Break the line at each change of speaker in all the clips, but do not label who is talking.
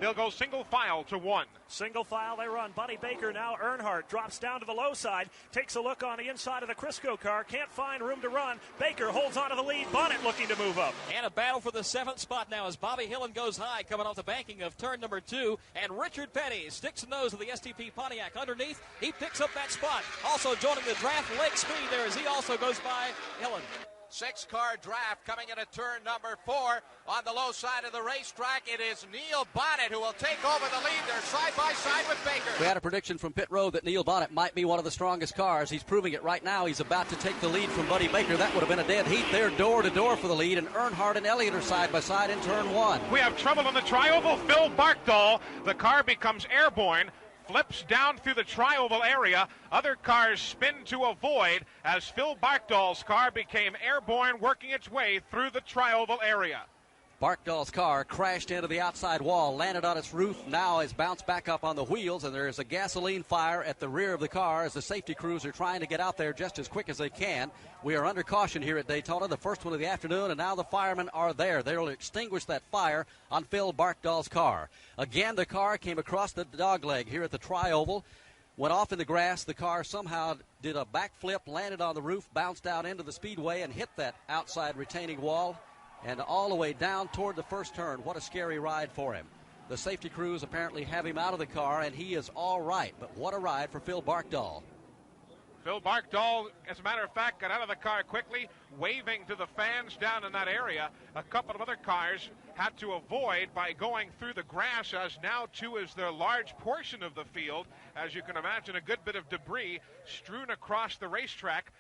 They'll go single file to 1.
Single file they run. Buddy Baker now. Earnhardt drops down to the low side. Takes a look on the inside of the Crisco car. Can't find room to run. Baker holds on to the lead. Bonnet looking to move up.
And a battle for the 7th spot now as Bobby Hillen goes high coming off the banking of turn number 2. And Richard Petty sticks nose of the STP Pontiac underneath. He picks up that spot. Also joining the draft leg speed there as he also goes by Hillen.
6-car draft coming into turn number 4 on the low side of the racetrack. It is Neil Bonnet who will take over the lead. They're side by side with Baker.
We had a prediction from pit road that Neil Bonnet might be one of the strongest cars. He's proving it right now. He's about to take the lead from Buddy Baker. That would have been a dead heat there, door to door for the lead, and Earnhardt and Elliott are side by side in turn 1.
We have trouble in the tri-oval. Phil Barkdoll, the car becomes airborne, flips down through the tri-oval area. Other cars spin to avoid as Phil Barkdoll's car became airborne, working its way through the tri-oval area.
Barkdoll's car crashed into the outside wall, landed on its roof, now has bounced back up on the wheels, and there's a gasoline fire at the rear of the car as the safety crews are trying to get out there just as quick as they can. We are under caution here at Daytona, the first one of the afternoon, and now the firemen are there. They'll extinguish that fire on Phil Barkdoll's car. Again, the car came across the dogleg here at the tri-oval, went off in the grass. The car somehow did a backflip, landed on the roof, bounced out into the speedway, and hit that outside retaining wall and all the way down toward the first turn. What a scary ride for him. The safety crews apparently have him out of the car, and he is all right. But what a ride for Phil Barkdoll.
Phil Barkdoll, as a matter of fact, got out of the car quickly, waving to the fans down in that area. A couple of other cars had to avoid by going through the grass, as now, too, is the large portion of the field. As you can imagine, a good bit of debris strewn across the racetrack.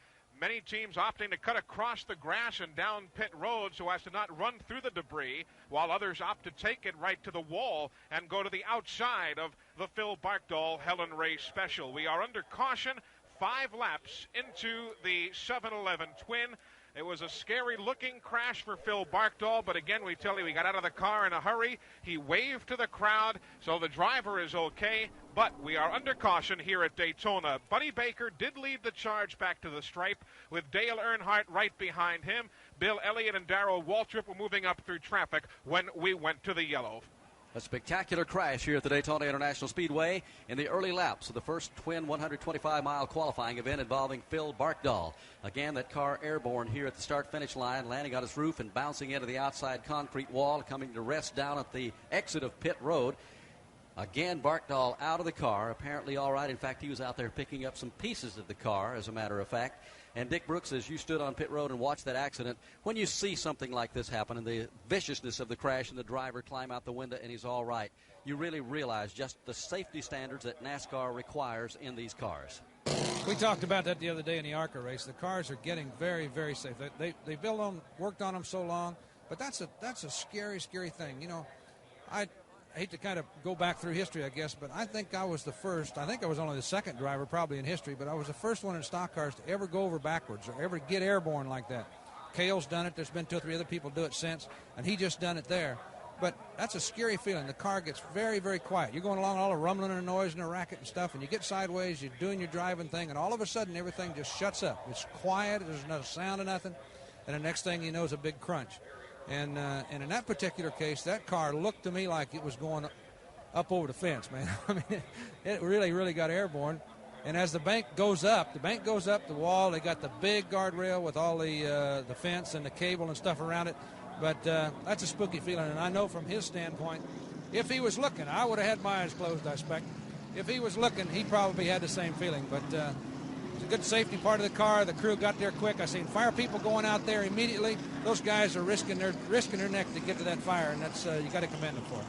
Many teams opting to cut across the grass and down pit road so as to not run through the debris, while others opt to take it right to the wall and go to the outside of the Phil Barkdoll Helen Race Special. We are under caution, 5 laps into the 7-Eleven twin. It was a scary-looking crash for Phil Barkdoll, but again, we tell you, he got out of the car in a hurry. He waved to the crowd, so the driver is okay, but we are under caution here at Daytona. Buddy Baker did lead the charge back to the stripe, with Dale Earnhardt right behind him. Bill Elliott and Darrell Waltrip were moving up through traffic when we went to the yellow.
A spectacular crash here at the Daytona International Speedway in the early laps of the first twin 125-mile qualifying event involving Phil Barkdoll. Again, that car airborne here at the start-finish line, landing on its roof and bouncing into the outside concrete wall, coming to rest down at the exit of pit road. Again, Barkdoll out of the car, apparently all right. In fact, he was out there picking up some pieces of the car, as a matter of fact. And Dick Brooks, as you stood on pit road and watched that accident, when you see something like this happen and the viciousness of the crash and the driver climb out the window and he's all right, you really realize just the safety standards that NASCAR requires in these cars.
We talked about that the other day in the ARCA race. The cars are getting very, very safe. They built on, worked on them so long, but that's a scary, scary thing. You know, I hate to kind of go back through history, I guess, but I think I was the first. I think I was only the second driver probably in history, but I was the first one in stock cars to ever go over backwards or ever get airborne like that. Cale's done it. There's been 2 or 3 other people do it since, and he just done it there. But that's a scary feeling. The car gets very, very quiet. You're going along, all the rumbling and noise and the racket and stuff, and you get sideways, you're doing your driving thing, and all of a sudden everything just shuts up. It's quiet. There's no sound of nothing, and the next thing you know is a big crunch. And in that particular case, that car looked to me like it was going up over the fence, man. I mean, it really, really got airborne. And as the bank goes up, the wall, they got the big guardrail with all the fence and the cable and stuff around it. But that's a spooky feeling. And I know from his standpoint, if he was looking, I would have had my eyes closed, I expect. If he was looking, he probably had the same feeling. But it's a good safety part of the car. The crew got there quick. I seen fire people going out there immediately. Those guys are risking their neck to get to that fire, and that's you got to commend them for it.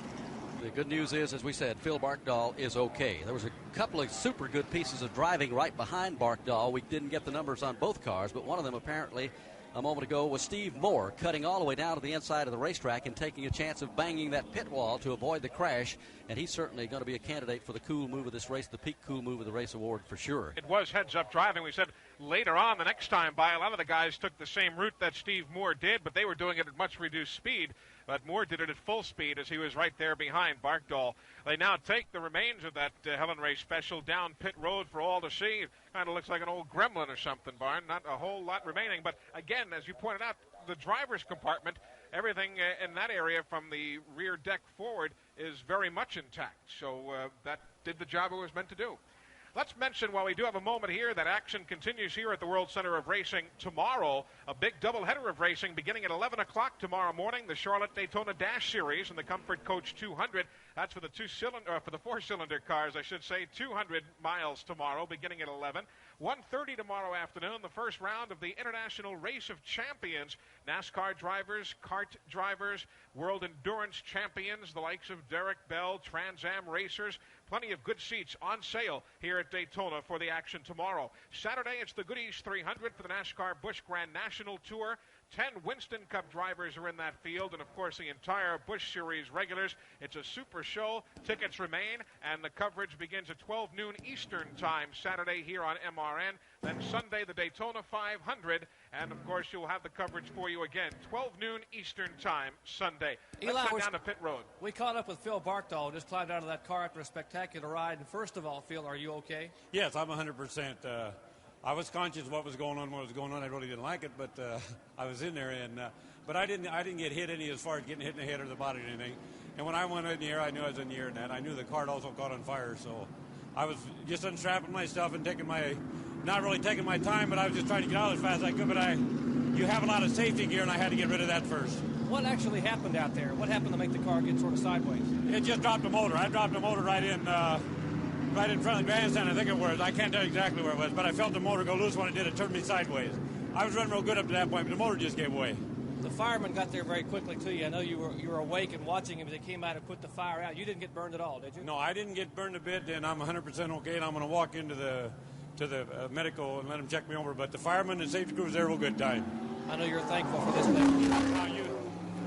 The good news is, as we said, Phil Barkdoll is okay. There was a couple of super good pieces of driving right behind Barkdoll. We didn't get the numbers on both cars, but one of them apparently a moment ago was Steve Moore cutting all the way down to the inside of the racetrack and taking a chance of banging that pit wall to avoid the crash. And he's certainly going to be a candidate for the cool move of this race, the Peak Cool Move of the Race award for sure.
It was heads-up driving. We said later on, the next time by, a lot of the guys took the same route that Steve Moore did, but they were doing it at much reduced speed. But Moore did it at full speed as he was right there behind Barkdoll. They now take the remains of that Helen Race Special down pit road for all to see. It kind of looks like an old gremlin or something, Barn. Not a whole lot remaining. But again, as you pointed out, the driver's compartment, everything in that area from the rear deck forward is very much intact. So that did the job it was meant to do. Let's mention, while we do have a moment here, that action continues here at the World Center of Racing tomorrow. A big doubleheader of racing beginning at 11 o'clock tomorrow morning. The Charlotte Daytona Dash Series and the Comfort Coach 200. That's for the four-cylinder cars, I should say. 200 miles tomorrow, beginning at 11. 1:30 tomorrow afternoon, the first round of the International Race of Champions. NASCAR drivers, kart drivers, World Endurance Champions, the likes of Derek Bell, Trans Am racers. Plenty of good seats on sale here at Daytona for the action tomorrow. Saturday, it's the Goodies 300 for the NASCAR Busch Grand National Tour. 10 Winston Cup drivers are in that field, and, of course, the entire Busch Series regulars. It's a super show. Tickets remain, and the coverage begins at 12 noon Eastern time Saturday here on MRN. Then Sunday, the Daytona 500, and, of course, you'll have the coverage for you again, 12 noon Eastern time Sunday. Let's head down to pit road.
We caught up with Phil Barkdoll, just climbed out of that car after a spectacular ride. And first of all, Phil, are you okay?
Yes, I'm 100%. I was conscious of what was going on. I really didn't like it, but I was in there, and but I didn't get hit any as far as getting hit in the head or the body or anything. And when I went in the air, I knew I was in the air, and I knew the car also caught on fire. So I was just unstrapping myself and not really taking my time, but I was just trying to get out as fast as I could. But you have a lot of safety gear, and I had to get rid of that first.
What actually happened out there? What happened to make the car get sort of sideways?
It just dropped the motor. I dropped the motor right in front of the grandstand, I think it was. I can't tell you exactly where it was, but I felt the motor go loose when it did. It turned me sideways. I was running real good up to that point, but the motor just gave way.
The fireman got there very quickly to you. I know you were awake and watching him as he came out and put the fire out. You didn't get burned at all, did you?
No, I didn't get burned a bit, and I'm 100% okay, and I'm going to walk into the medical and let them check me over. But the fireman and safety crew was there a real good time.
I know you're thankful for this thing.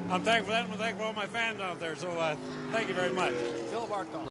I'm thankful for that, and I'm thankful for all my fans out there, so thank you very much.
Phil Barkdoll.